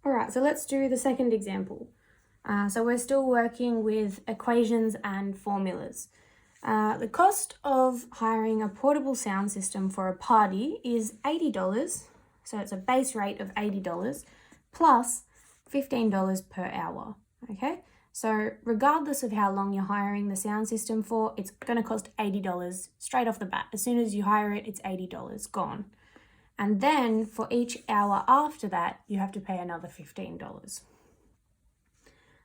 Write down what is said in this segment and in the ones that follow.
All right, so let's do the second example. So we're still working with equations and formulas. The cost of hiring a portable sound system for a party is $80. So it's a base rate of $80 plus $15 per hour. Okay, so regardless of how long you're hiring the sound system for, it's going to cost $80 straight off the bat. As soon as you hire it, it's $80 gone. And then for each hour after that, you have to pay another $15.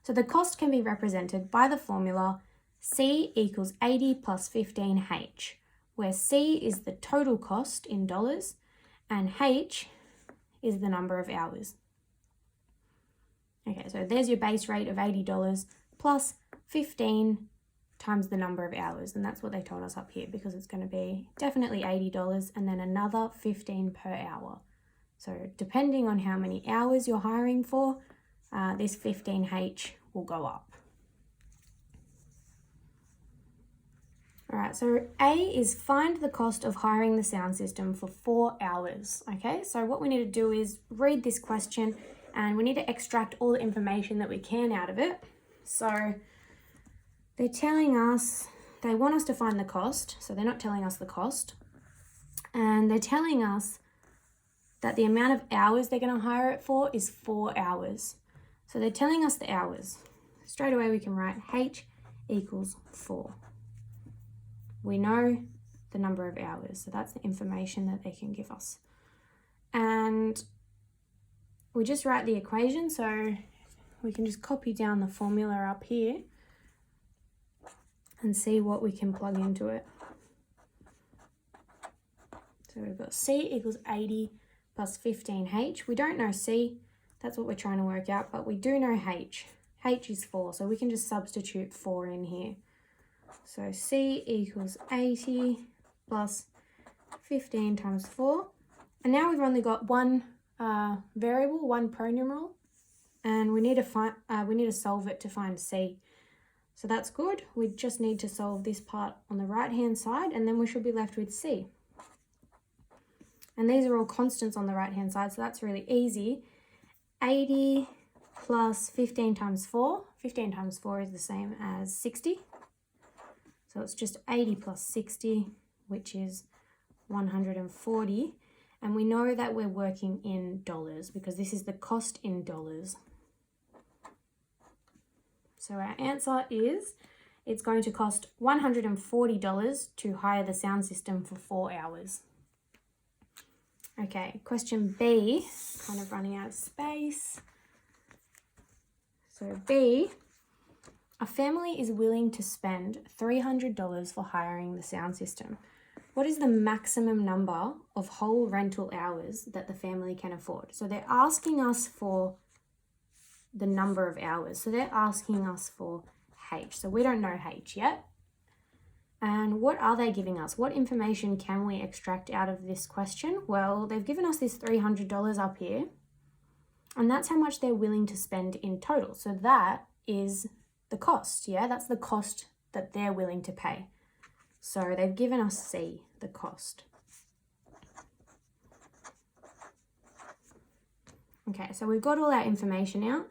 So the cost can be represented by the formula C equals 80 plus 15H, where C is the total cost in dollars and H is the number of hours. Okay, so there's your base rate of $80 plus 15 times the number of hours, and that's what they told us up here, because it's going to be definitely $80 and then another 15 per hour. So depending on how many hours you're hiring for, this 15H will go up. All right, so A is find the cost of hiring the sound system for 4 hours. Okay, so what we need to do is read this question and we need to extract all the information that we can out of it. So they're telling us, they want us to find the cost, so they're not telling us the cost. And they're telling us that the amount of hours they're going to hire it for is 4 hours. So they're telling us the hours. Straight away we can write H equals 4. We know the number of hours, so that's the information that they can give us. And we just write the equation, so we can just copy down the formula up here and see what we can plug into it. So we've got C equals 80 plus 15H. We don't know C, that's what we're trying to work out, but we do know H. H is 4, so we can just substitute 4 in here. So C equals 80 plus 15 times 4. And now we've only got one variable, one pronumeral, and we need to solve it to find C. So that's good. We just need to solve this part on the right-hand side, and then we should be left with C. And these are all constants on the right-hand side, so that's really easy. 80 plus 15 times 4. 15 times 4 is the same as 60. So it's just 80 plus 60, which is 140. And we know that we're working in dollars because this is the cost in dollars. So our answer is it's going to cost $140 to hire the sound system for 4 hours. Okay, question B, kind of running out of space. So B, a family is willing to spend $300 for hiring the sound system. What is the maximum number of whole rental hours that the family can afford? So they're asking us for the number of hours. So they're asking us for H. So we don't know H yet. And what are they giving us? What information can we extract out of this question? Well, they've given us this $300 up here, and that's how much they're willing to spend in total. So that is the cost, yeah? That's the cost that they're willing to pay. So they've given us C, the cost. Okay, so we've got all our information out,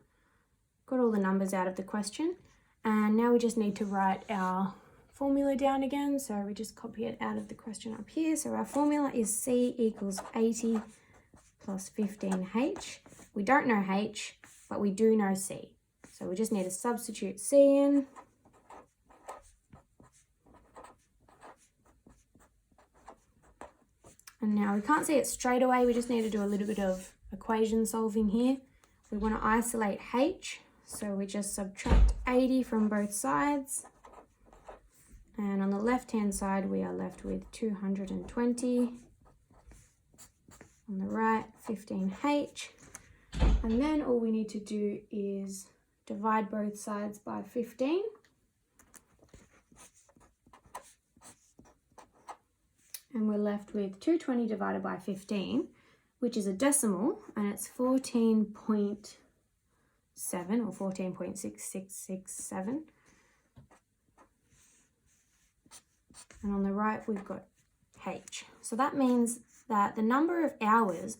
got all the numbers out of the question, and now we just need to write our formula down again. So we just copy it out of the question up here. So our formula is C equals 80 plus 15H. We don't know H, but we do know C. So we just need to substitute C in. And now we can't see it straight away. We just need to do a little bit of equation solving here. We want to isolate H. So we just subtract 80 from both sides. And on the left-hand side, we are left with 220. On the right, 15H. And then all we need to do is divide both sides by 15. And we're left with 220 divided by 15, which is a decimal, and it's 14.7 or 14.6667. And on the right, we've got H. So that means that the number of hours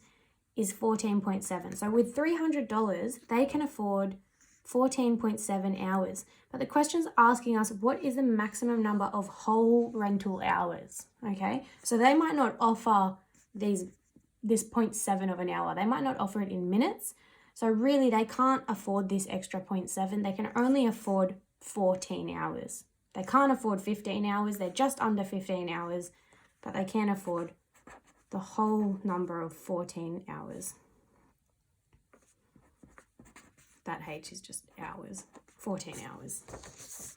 is 14.7. So with $300, they can afford 14.7 hours. But the question's asking us, what is the maximum number of whole rental hours? Okay, so they might not offer this 0.7 of an hour. They might not offer it in minutes. So really, they can't afford this extra 0.7. They can only afford 14 hours. They can't afford 15 hours. They're just under 15 hours, but they can afford the whole number of 14 hours. That H is just hours, 14 hours.